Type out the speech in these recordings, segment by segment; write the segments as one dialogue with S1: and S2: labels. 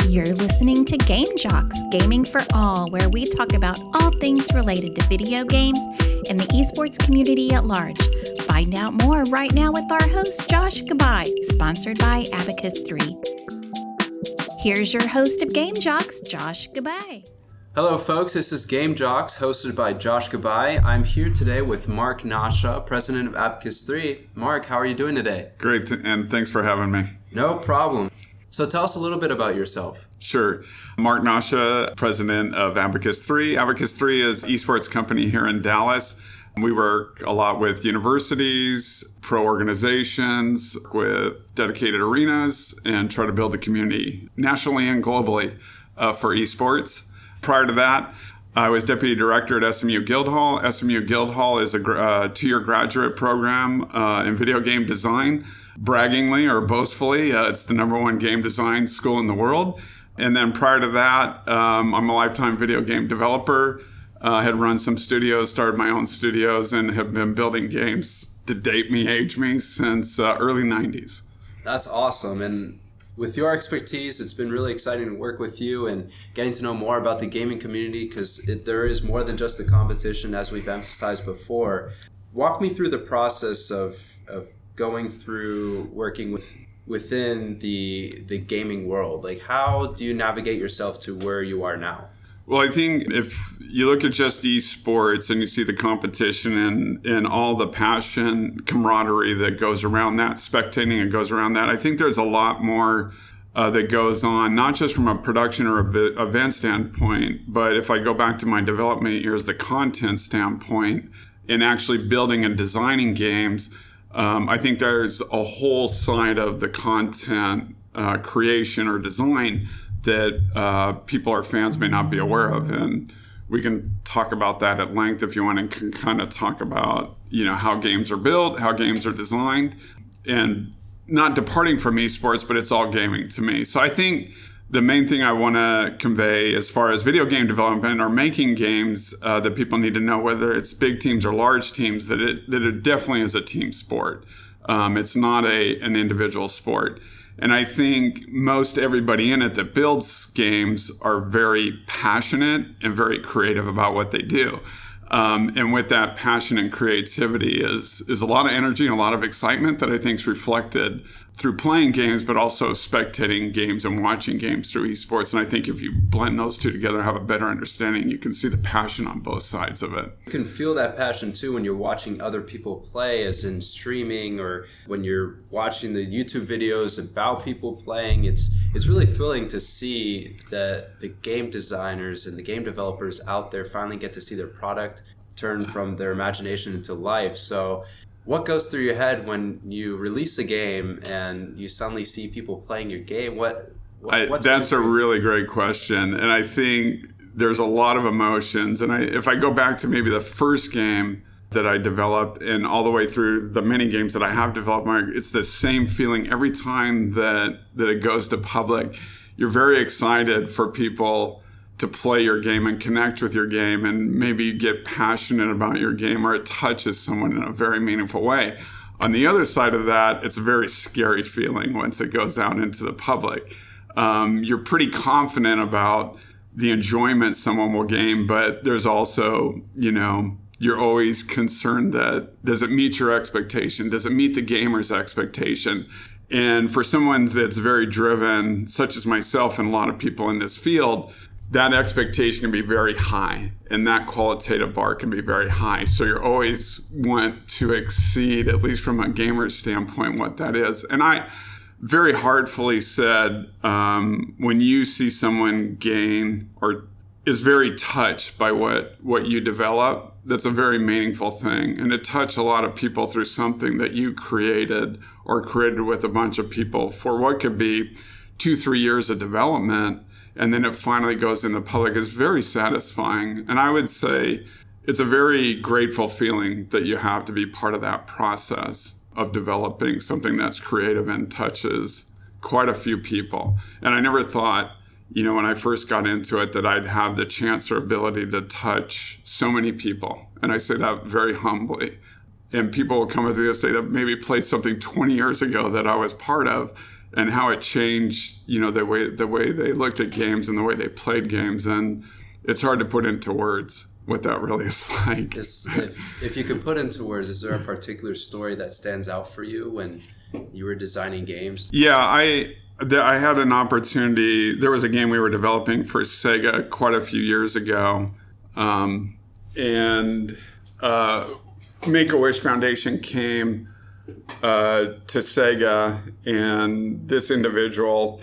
S1: You're listening to Game Jocks, Gaming for All, where we talk about all things related to video games and the esports community at large. Find out more right now with our host, Josh Gabai, sponsored by Abacus3. Here's your host of Game Jocks, Josh Gabai.
S2: Hello, folks. This is Game Jocks, hosted by Josh Gabai. I'm here today with Mark Nausha, President of Abacus3. Mark, how are you doing today?
S3: Great, and thanks for having me.
S2: No problem. So tell us a little bit about yourself.
S3: Sure. Mark Nausha, President of Abacus3. Abacus3 is an esports company here in Dallas. We work a lot with universities, pro organizations, with dedicated arenas, and try to build a community nationally and globally for esports. Prior to that, I was Deputy Director at SMU Guildhall. SMU Guildhall is a two-year graduate program in video game design. Braggingly or boastfully, it's the #1 game design school in the world. And then prior to that, I'm a lifetime video game developer. Had run some studios, started my own studios, and have been building games to date me, age me, since early 90s.
S2: That's awesome. And with your expertise, it's been really exciting to work with you and getting to know more about the gaming community, because there is more than just the competition, as we've emphasized before. Walk me through the process of going through working within the gaming world. Like, how do you navigate yourself to where you are now?
S3: Well, I think if you look at just esports and you see the competition and all the passion, camaraderie that goes around that, spectating and goes around that, I think there's a lot more that goes on, not just from a production or event standpoint, but if I go back to my development years, the content standpoint, in actually building and designing games, I think there's a whole side of the content creation or design that people or fans may not be aware of. And we can talk about that at length if you want, and can kind of talk about, how games are built, how games are designed, and not departing from esports, but it's all gaming to me. So I think the main thing I want to convey as far as video game development or making games that people need to know, whether it's big teams or large teams, that it definitely is a team sport. It's not an individual sport. And I think most everybody in it that builds games are very passionate and very creative about what they do. And with that passion and creativity is a lot of energy and a lot of excitement that I think is reflected through playing games, but also spectating games and watching games through esports. And I think if you blend those two together, have a better understanding, you can see the passion on both sides of it.
S2: You can feel that passion too when you're watching other people play, as in streaming, or when you're watching the YouTube videos about people playing. It's really thrilling to see that the game designers and the game developers out there finally get to see their product turn from their imagination into life. So what goes through your head when you release a game and you suddenly see people playing your game? That's a really great question. And I think there's a lot of emotions. And if I go back to maybe the first game that I developed and all the way through the many games that I have developed, it's the same feeling every time that it goes to public. You're very excited for people to play your game and connect with your game, and maybe get passionate about your game, or it touches someone in a very meaningful way. On the other side of that, it's a very scary feeling once it goes out into the public. You're pretty confident about the enjoyment someone will gain, but there's also, you're always concerned that, does it meet your expectation? Does it meet the gamer's expectation? And for someone that's very driven, such as myself and a lot of people in this field, that expectation can be very high, and that qualitative bar can be very high. So you always want to exceed, at least from a gamer standpoint, what that is. And I very heartfully said, when you see someone gain or is very touched by what you develop, that's a very meaningful thing. And to touch a lot of people through something that you created or created with a bunch of people for what could be 2-3 years of development, and then it finally goes in the public, is very satisfying. And I would say it's a very grateful feeling that you have to be part of that process of developing something that's creative and touches quite a few people. And I never thought, when I first got into it, that I'd have the chance or ability to touch so many people. And I say that very humbly. And people will come with me and say that maybe played something 20 years ago that I was part of.
S3: and how it changed, the way they looked at games and the way they played games. And it's hard to put into words what that really is like.
S2: If you could put into words, is there a particular story that stands out for you when you were designing games?
S3: Yeah, I had an opportunity. There was a game we were developing for Sega quite a few years ago. And Make-A-Wish Foundation came to Sega, and this individual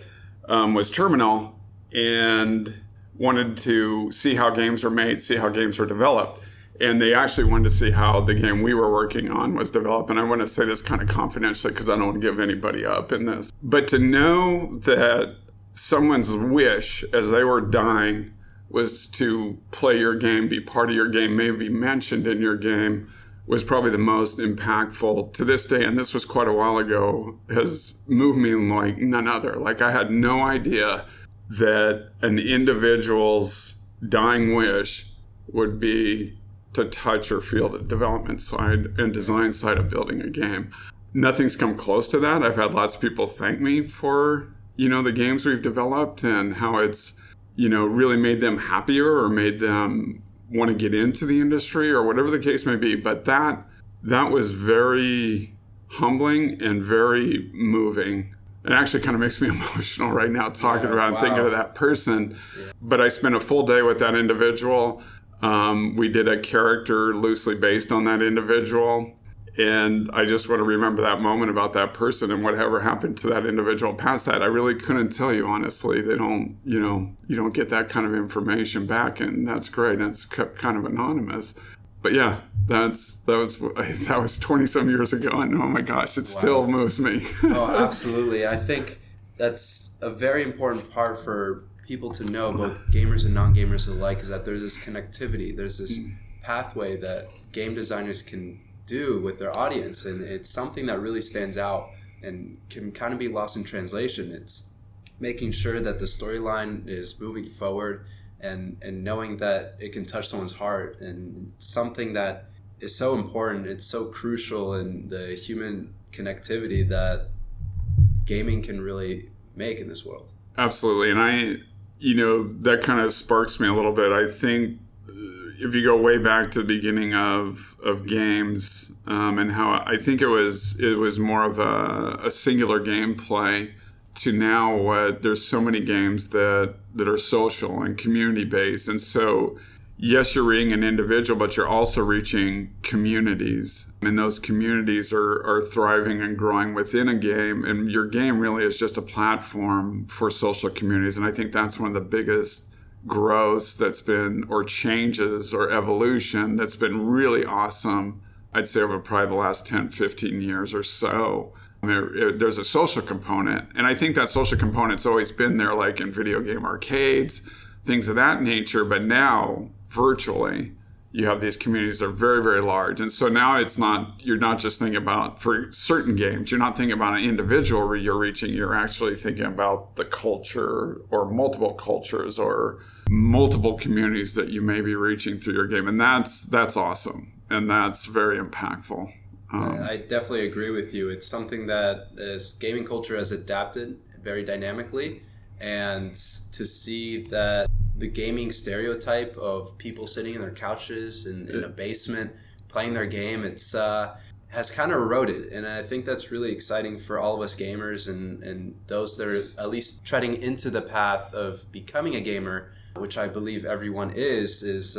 S3: was terminal and wanted to see how games were made, see how games were developed. And they actually wanted to see how the game we were working on was developed. And I want to say this kind of confidentially because I don't want to give anybody up in this. But to know that someone's wish as they were dying was to play your game, be part of your game, maybe be mentioned in your game, was probably the most impactful to this day. And this was quite a while ago, has moved me like none other. Like, I had no idea that an individual's dying wish would be to touch or feel the development side and design side of building a game. Nothing's come close to that. I've had lots of people thank me for, the games we've developed and how it's, really made them happier or made them want to get into the industry or whatever the case may be. But that was very humbling and very moving. It actually kind of makes me emotional right now talking about and thinking of that person. Yeah. But I spent a full day with that individual. We did a character loosely based on that individual. And I just want to remember that moment about that person and whatever happened to that individual past that. I really couldn't tell you, honestly. They don't, you don't get that kind of information back. And that's great. And it's kept kind of anonymous. But yeah, that was 20 some years ago. And oh my gosh, it still moves me.
S2: Oh, absolutely. I think that's a very important part for people to know, both gamers and non-gamers alike, is that there's this connectivity. There's this pathway that game designers can do with their audience, and it's something that really stands out and can kind of be lost in translation. It's making sure that the storyline is moving forward and knowing that it can touch someone's heart, and something that is so important, it's so crucial in the human connectivity that gaming can really make in this world.
S3: Absolutely. And that kind of sparks me a little bit. I think if you go way back to the beginning of games, and how I think it was more of a singular gameplay to now there's so many games that are social and community based. And so, yes, you're reaching an individual, but you're also reaching communities. And those communities are thriving and growing within a game. And your game really is just a platform for social communities. And I think that's one of the biggest growths that's been, or changes or evolution that's been really awesome, I'd say, over probably the last 10, 15 years or so. There's a social component. And I think that social component's always been there, like in video game arcades, things of that nature. But now, virtually, you have these communities that are very, very large. And so now you're not just thinking about, for certain games, you're not thinking about an individual you're reaching, you're actually thinking about the culture or multiple cultures or multiple communities that you may be reaching through your game. And that's awesome. And that's very impactful.
S2: I definitely agree with you. It's something that gaming culture has adapted very dynamically. And to see that the gaming stereotype of people sitting in their couches in a basement playing their game, it's has kind of eroded. And I think that's really exciting for all of us gamers and those that are at least treading into the path of becoming a gamer, which I believe everyone is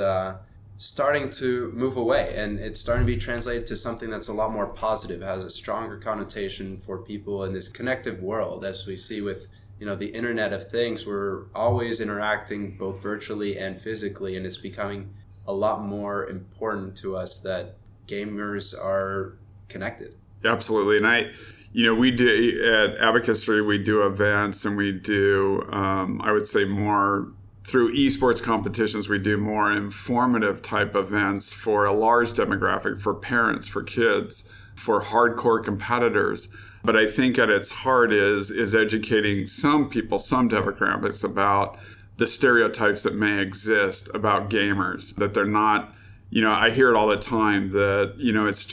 S2: starting to move away. And it's starting to be translated to something that's a lot more positive, has a stronger connotation for people in this connective world. As we see with the Internet of Things, we're always interacting both virtually and physically, and it's becoming a lot more important to us that gamers are connected.
S3: Absolutely. And we do at Abacus3, we do events, and we do, I would say, more through esports competitions. We do more informative type events for a large demographic, for parents, for kids, for hardcore competitors. But I think at its heart is educating some people, some demographics, about the stereotypes that may exist about gamers, that they're not I hear it all the time that, it's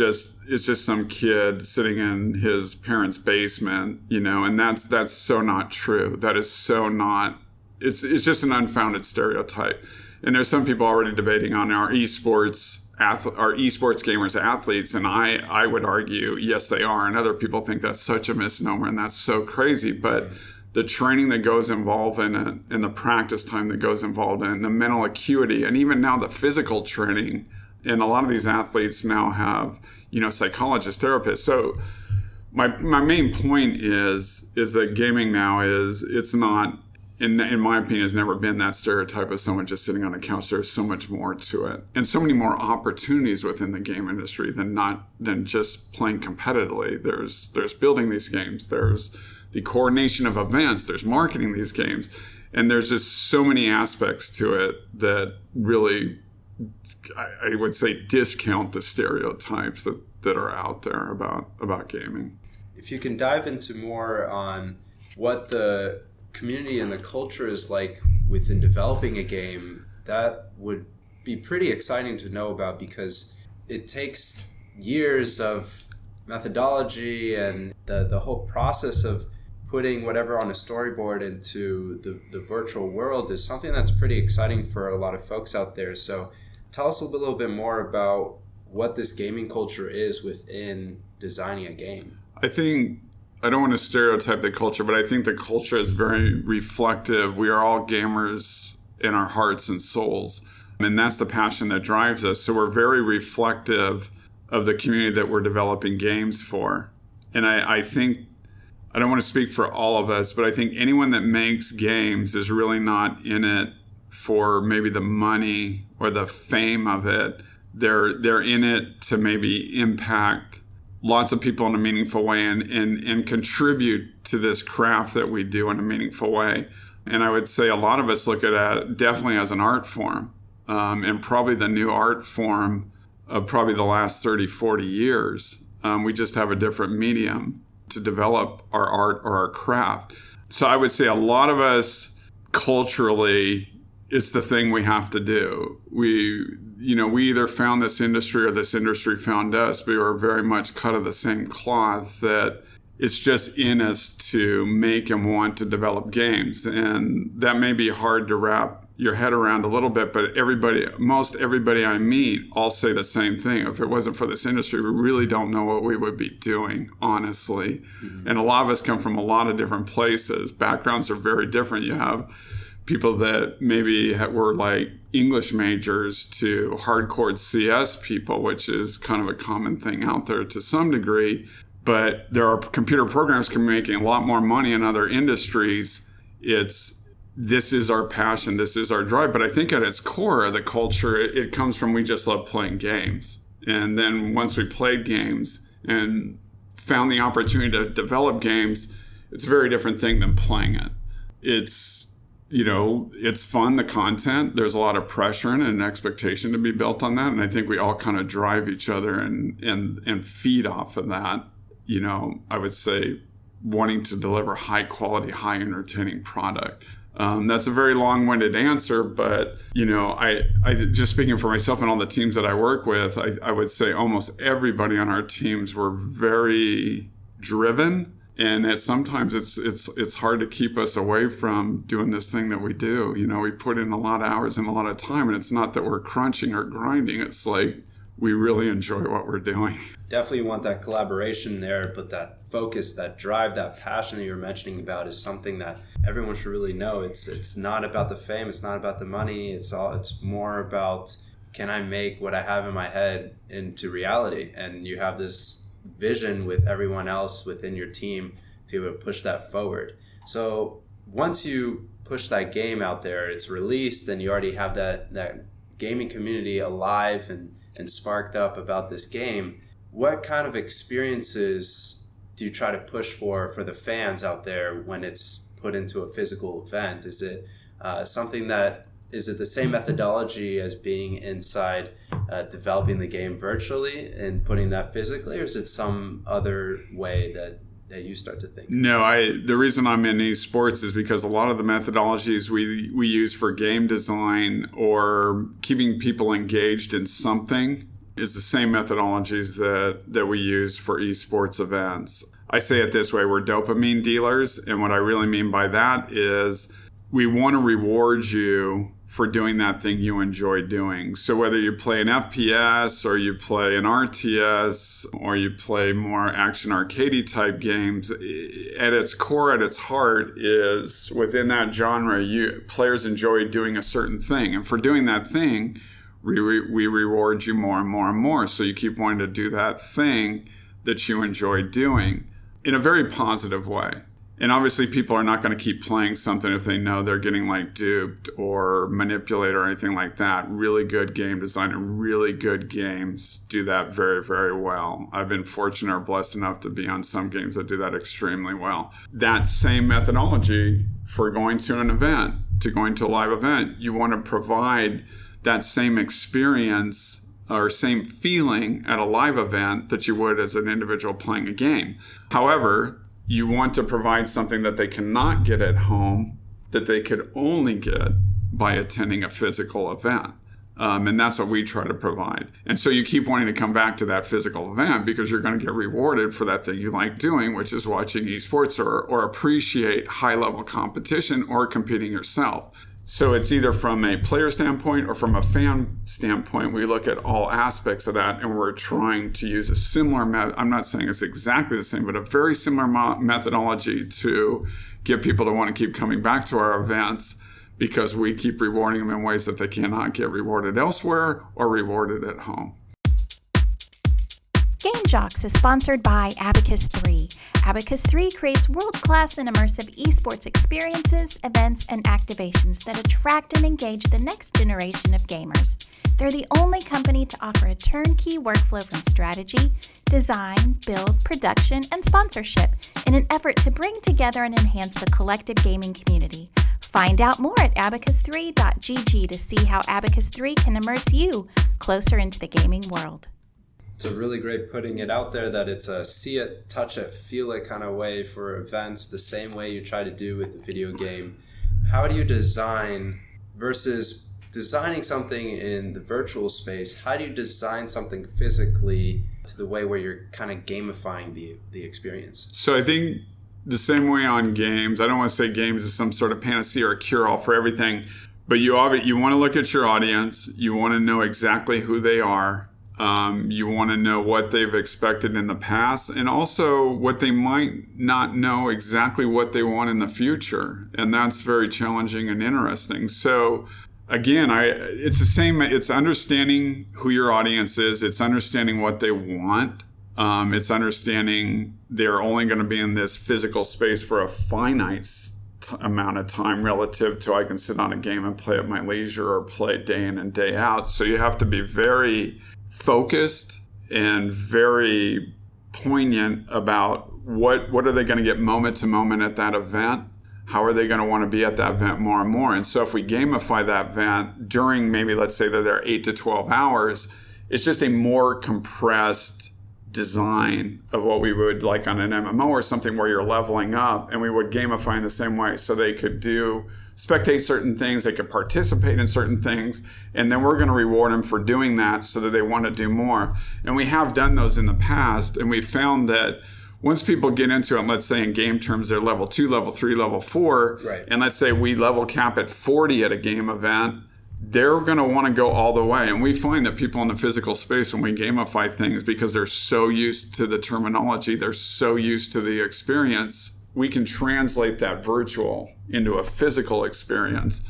S3: just some kid sitting in his parents' basement, and that's so not true. That is so not, it's just an unfounded stereotype. And there's some people already debating on our esports gamers athletes, and I would argue, yes, they are. And other people think that's such a misnomer and that's so crazy. But the training that goes involved in it, and the practice time that goes involved in it, and the mental acuity, and even now the physical training. And a lot of these athletes now have, psychologists, therapists. So my main point is that gaming now it's not, in my opinion, has never been that stereotype of someone just sitting on a couch. There's so much more to it, and so many more opportunities within the game industry than just playing competitively. There's building these games. There's the coordination of events. There's marketing these games, and there's just so many aspects to it that really, I would say, discount the stereotypes that are out there about gaming.
S2: If you can dive into more on what the community and the culture is like within developing a game, that would be pretty exciting to know about, because it takes years of methodology, and the whole process of putting whatever on a storyboard into the virtual world is something that's pretty exciting for a lot of folks out there. So tell us a little bit more about what this gaming culture is within designing a game.
S3: I don't want to stereotype the culture, but I think the culture is very reflective. We are all gamers in our hearts and souls, and that's the passion that drives us. So we're very reflective of the community that we're developing games for. And I think, I don't want to speak for all of us, but I think anyone that makes games is really not in it for maybe the money or the fame of it. They're in it to maybe impact lots of people in a meaningful way and contribute to this craft that we do in a meaningful way. And I would say a lot of us look at it definitely as an art form, and probably the new art form of probably the last 30, 40 years. We just have a different medium to develop our art or our craft. So I would say a lot of us culturally, it's the thing we have to do. We either found this industry or this industry found us, but we were very much cut of the same cloth, that it's just in us to make and want to develop games. And that may be hard to wrap your head around a little bit, but most everybody I meet all say the same thing. If it wasn't for this industry, we really don't know what we would be doing, honestly. Mm-hmm. And a lot of us come from a lot of different places. Backgrounds are very different. You have people that maybe were like English majors to hardcore CS people, which is kind of a common thing out there to some degree. But there are computer programs can be making a lot more money in other industries. This is our passion, this is our drive. But I think at its core, the culture, it comes from, we just love playing games. And then once we played games and found the opportunity to develop games, it's a very different thing than playing it. It's fun, the content. There's a lot of pressure and an expectation to be built on that. And I think we all kind of drive each other and feed off of that. I would say wanting to deliver high quality, high entertaining product. That's a very long-winded answer, but I just speaking for myself and all the teams that I work with, I would say almost everybody on our teams were very driven, and sometimes it's hard to keep us away from doing this thing that we do. We put in a lot of hours and a lot of time, and it's not that we're crunching or grinding. It's like we really enjoy what we're doing.
S2: Definitely want that collaboration there, but that focus, that drive, that passion that you're mentioning about is something that everyone should really know. It's not about the fame, it's not about the money, it's more about, can I make what I have in my head into reality? And you have this vision with everyone else within your team to be able to push that forward. So once you push that game out there, it's released, and you already have that gaming community alive and sparked up about this game. What kind of experiences do you try to push for the fans out there when it's put into a physical event? Is it is it the same methodology as being inside developing the game virtually and putting that physically, or is it some other way that that you start to think?
S3: No, the reason I'm in esports is because a lot of the methodologies we use for game design or keeping people engaged in something is the same methodologies that we use for esports events. I say it this way, we're dopamine dealers, and what I really mean by that is we want to reward you for doing that thing you enjoy doing. So whether you play an FPS or you play an RTS or you play more action arcadey type games, at its core, at its heart is within that genre, players enjoy doing a certain thing. And for doing that thing, we reward you more and more and more. So you keep wanting to do that thing that you enjoy doing in a very positive way. And obviously people are not going to keep playing something if they know they're getting like duped or manipulated or anything like that. Really good game design and really good games do that very, very well. I've been fortunate or blessed enough to be on some games that do that extremely well. That same methodology for going to an event, to going to a live event, you want to provide that same experience or same feeling at a live event that you would as an individual playing a game. However, you want to provide something that they cannot get at home that they could only get by attending a physical event. And that's what we try to provide. And so you keep wanting to come back to that physical event because you're going to get rewarded for that thing you like doing, which is watching esports or appreciate high-level competition or competing yourself. So it's either from a player standpoint or from a fan standpoint, we look at all aspects of that, and we're trying to use a similar I'm not saying it's exactly the same, but a very similar methodology to get people to want to keep coming back to our events because we keep rewarding them in ways that they cannot get rewarded elsewhere or rewarded at home.
S1: Game Jocks is sponsored by Abacus3. Abacus3 creates world-class and immersive esports experiences, events, and activations that attract and engage the next generation of gamers. They're the only company to offer a turnkey workflow from strategy, design, build, production, and sponsorship in an effort to bring together and enhance the collective gaming community. Find out more at abacus3.gg to see how Abacus3 can immerse you closer into the gaming world.
S2: It's a really great putting it out there that it's a see it, touch it, feel it kind of way for events, the same way you try to do with the video game. How do you design versus designing something in the virtual space? How do you design something physically to the way where you're kind of gamifying the experience?
S3: So I think the same way on games, I don't want to say games is some sort of panacea or cure-all for everything, but you want to look at your audience, you want to know exactly who they are. You want to know what they've expected in the past and also what they might not know exactly what they want in the future. And that's very challenging and interesting. So again, it's the same. It's understanding who your audience is. It's understanding what they want. It's understanding they're only going to be in this physical space for a finite amount of time relative to I can sit on a game and play at my leisure or play day in and day out. So you have to be very focused and very poignant about what are they going to get moment to moment at that event? How are they going to want to be at that event more and more? And so if we gamify that event during maybe, let's say that they're 8 to 12 hours, it's just a more compressed design of what we would like on an MMO or something where you're leveling up, and we would gamify in the same way so they could spectate certain things, they could participate in certain things, and then we're going to reward them for doing that so that they want to do more. And we have done those in the past, and we found that once people get into it, let's say in game terms, they're level 2, level 3, level 4,
S2: right.
S3: And let's say we level cap at 40 at a game event, they're going to want to go all the way. And we find that people in the physical space, when we gamify things, because they're so used to the terminology, they're so used to the experience, we can translate that virtual into a physical experience.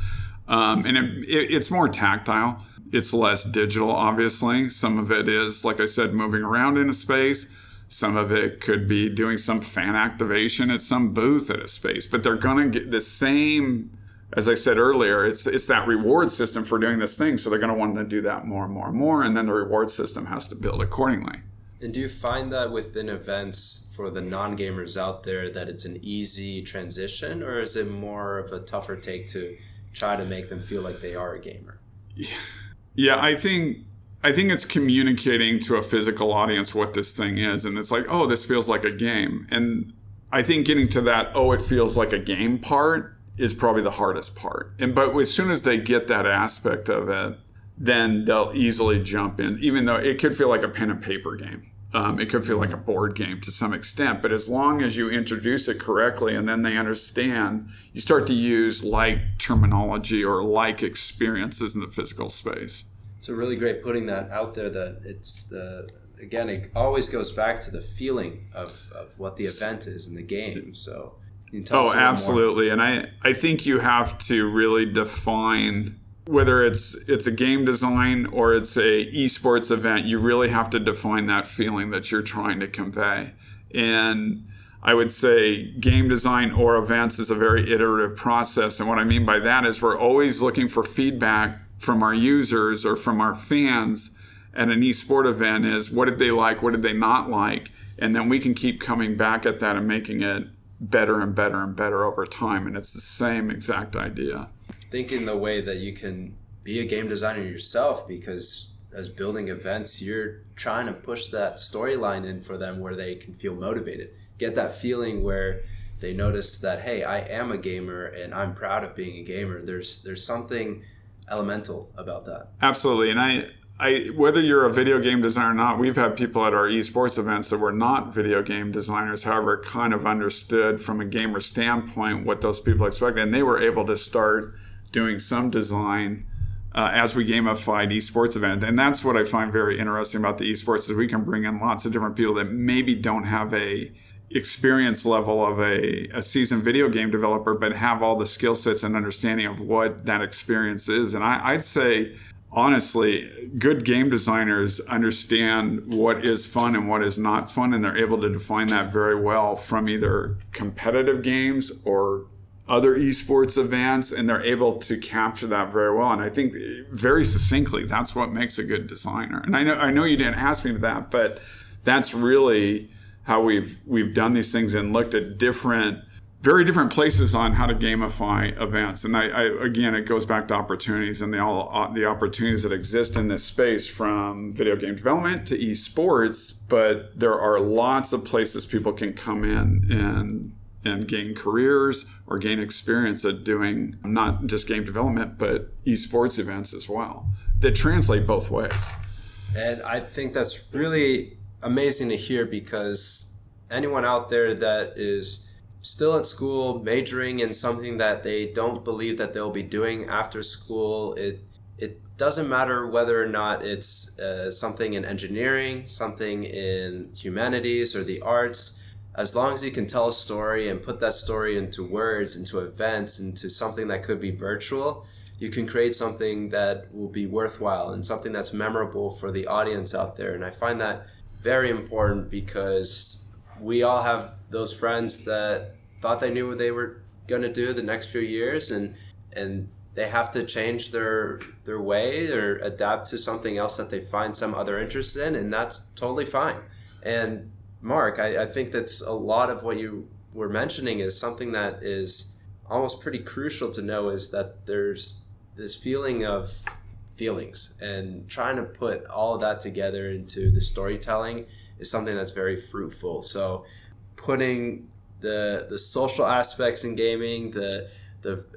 S3: And it's more tactile. It's less digital, obviously. Some of it is, like I said, moving around in a space. Some of it could be doing some fan activation at some booth at a space. But they're going to get the same, as I said earlier, it's that reward system for doing this thing. So they're going to want to do that more and more and more. And then the reward system has to build accordingly.
S2: And do you find that within events for the non-gamers out there that it's an easy transition, or is it more of a tougher take to try to make them feel like they are a gamer?
S3: Yeah, I think it's communicating to a physical audience what this thing is. And it's like, oh, this feels like a game. And I think getting to that, it feels like a game part is probably the hardest part. But as soon as they get that aspect of it, then they'll easily jump in, even though it could feel like a pen and paper game. It could feel like a board game to some extent, but as long as you introduce it correctly and then they understand, you start to use like terminology or like experiences in the physical space.
S2: It's a really great putting that out there, that again, it always goes back to the feeling of what the event is in the game. So you can tell us a little
S3: absolutely.
S2: more.
S3: And I think you have to really define whether it's a game design or it's a esports event. You really have to define that feeling that you're trying to convey. And I would say game design or events is a very iterative process. And what I mean by that is we're always looking for feedback from our users or from our fans at an esport event. Is what did they like? What did they not like? And then we can keep coming back at that and making it better and better and better over time. And it's the same exact idea.
S2: Think in the way that you can be a game designer yourself, because as building events, you're trying to push that storyline in for them where they can feel motivated. Get that feeling where they notice that, hey, I am a gamer and I'm proud of being a gamer. There's something elemental about that.
S3: Absolutely. And I whether you're a video game designer or not, we've had people at our esports events that were not video game designers, however, kind of understood from a gamer standpoint what those people expected. And they were able to start doing some design as we gamified esports event. And that's what I find very interesting about the esports, is we can bring in lots of different people that maybe don't have a experience level of a seasoned video game developer, but have all the skill sets and understanding of what that experience is. And I'd say, honestly, good game designers understand what is fun and what is not fun, and they're able to define that very well from either competitive games or other esports events, and they're able to capture that very well. And I think very succinctly, that's what makes a good designer. And I know you didn't ask me that, but that's really how we've done these things and looked at very different places on how to gamify events. And I again, it goes back to opportunities and the opportunities that exist in this space, from video game development to esports. But there are lots of places people can come in and gain careers or gain experience at doing not just game development, but esports events as well, that translate both ways.
S2: And I think that's really amazing to hear, because anyone out there that is still at school majoring in something that they don't believe that they'll be doing after school, it doesn't matter whether or not it's something in engineering, something in humanities or the arts. As long as you can tell a story and put that story into words, into events, into something that could be virtual, you can create something that will be worthwhile and something that's memorable for the audience out there. And I find that very important, because we all have those friends that thought they knew what they were going to do the next few years, and they have to change their way or adapt to something else that they find some other interest in, and that's totally fine. And Mark, I think that's a lot of what you were mentioning is something that is almost pretty crucial to know, is that there's this feeling of feelings, and trying to put all of that together into the storytelling is something that's very fruitful. So putting the social aspects in gaming, the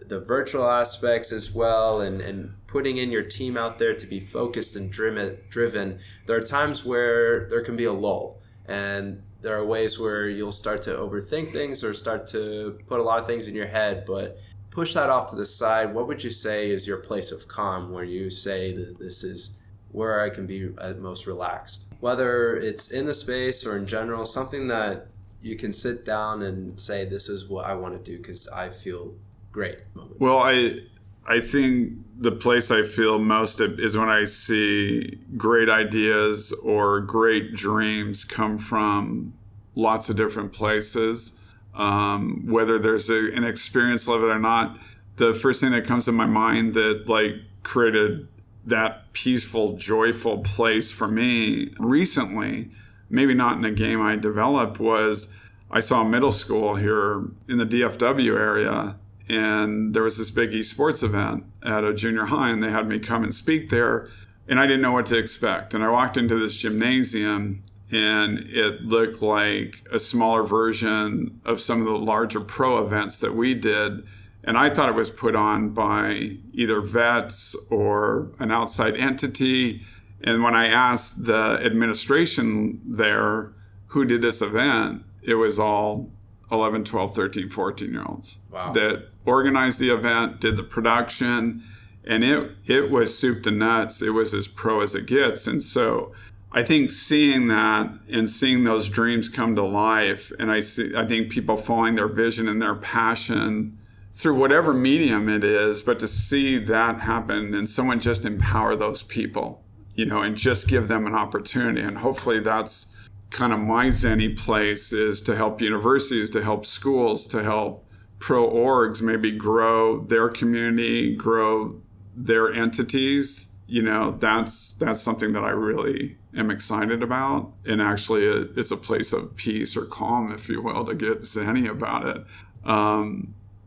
S2: virtual aspects as well, and putting in your team out there to be focused and driven. There are times where there can be a lull, and there are ways where you'll start to overthink things or start to put a lot of things in your head, but push that off to the side. What would you say is your place of calm, where you say that this is where I can be at most relaxed? Whether it's in the space or in general, something that you can sit down and say, this is what I want to do because I feel great.
S3: Well, I think the place I feel most is when I see great ideas or great dreams come from lots of different places. Whether there's an experience level or not, the first thing that comes to my mind that created that peaceful, joyful place for me recently, maybe not in a game I developed, was I saw a middle school here in the DFW area, and there was this big esports event at a junior high, and they had me come and speak there, and I didn't know what to expect. And I walked into this gymnasium, and it looked like a smaller version of some of the larger pro events that we did. And I thought it was put on by either vets or an outside entity. And when I asked the administration there who did this event, it was all 11, 12, 13, 14-year-olds that organized the event, did the production, and it was soup to nuts. It was as pro as it gets. And so I think seeing that and seeing those dreams come to life, and I think people following their vision and their passion through whatever medium it is, but to see that happen and someone just empower those people, and just give them an opportunity. And hopefully that's kind of my zenny place, is to help universities, to help schools, to help pro orgs maybe grow their community, grow their entities. That's something that I really am excited about. And actually it's a place of peace or calm, if you will, to get zenny about it.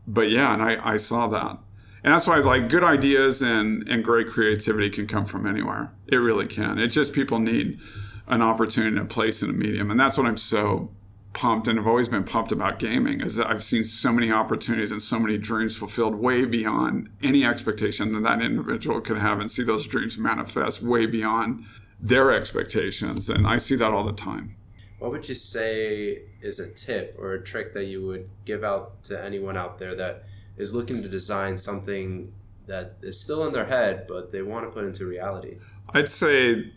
S3: But yeah, and I saw that. And that's why I was like, good ideas and great creativity can come from anywhere. It really can. It's just people need an opportunity and a place in a medium. And that's what I'm so pumped, and I've always been pumped about gaming, is that I've seen so many opportunities and so many dreams fulfilled way beyond any expectation that individual could have, and see those dreams manifest way beyond their expectations. And I see that all the time.
S2: What would you say is a tip or a trick that you would give out to anyone out there that is looking to design something that is still in their head, but they want to put into reality?
S3: I'd say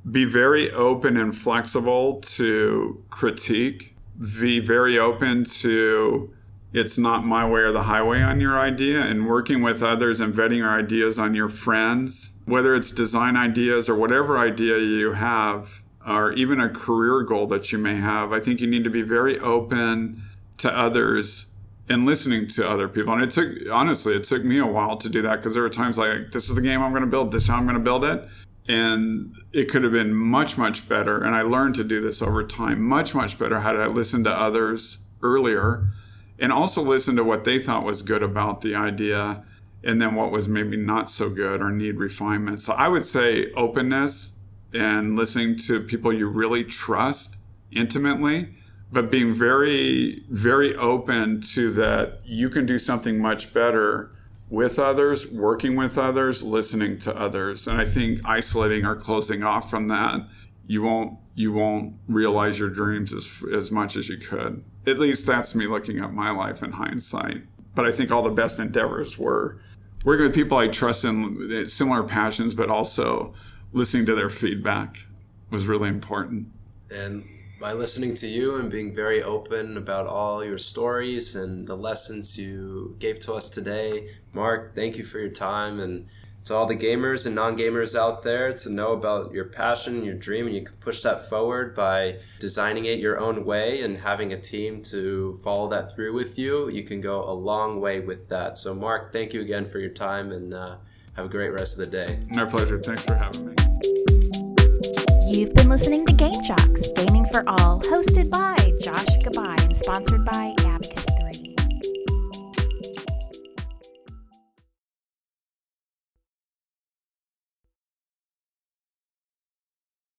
S3: be very open and flexible to critique. Be very open to, it's not my way or the highway on your idea, and working with others and vetting your ideas on your friends, whether it's design ideas or whatever idea you have, or even a career goal that you may have. I think you need to be very open to others and listening to other people. And it took me a while to do that, because there were times like, this is the game I'm going to build, this is how I'm going to build it. And it could have been much, much better. And I learned to do this over time, much, much better. How to listen to others earlier, and also listen to what they thought was good about the idea, and then what was maybe not so good or need refinement. So I would say openness and listening to people you really trust intimately, but being very, very open to that you can do something much better with others, working with others, listening to others. And I think isolating or closing off from that, you won't realize your dreams as much as you could. At least that's me looking at my life in hindsight. But I think all the best endeavors were working with people I trust in similar passions, but also listening to their feedback was really important.
S2: And by listening to you and being very open about all your stories and the lessons you gave to us today, Mark, thank you for your time. And to all the gamers and non-gamers out there, to know about your passion and your dream, and you can push that forward by designing it your own way and having a team to follow that through with you, you can go a long way with that. So Mark, thank you again for your time, and have a great rest of the day.
S3: My pleasure. Thanks for having me.
S1: You've been listening to Game Jocks, Gaming for All, hosted by Josh Gabai and sponsored by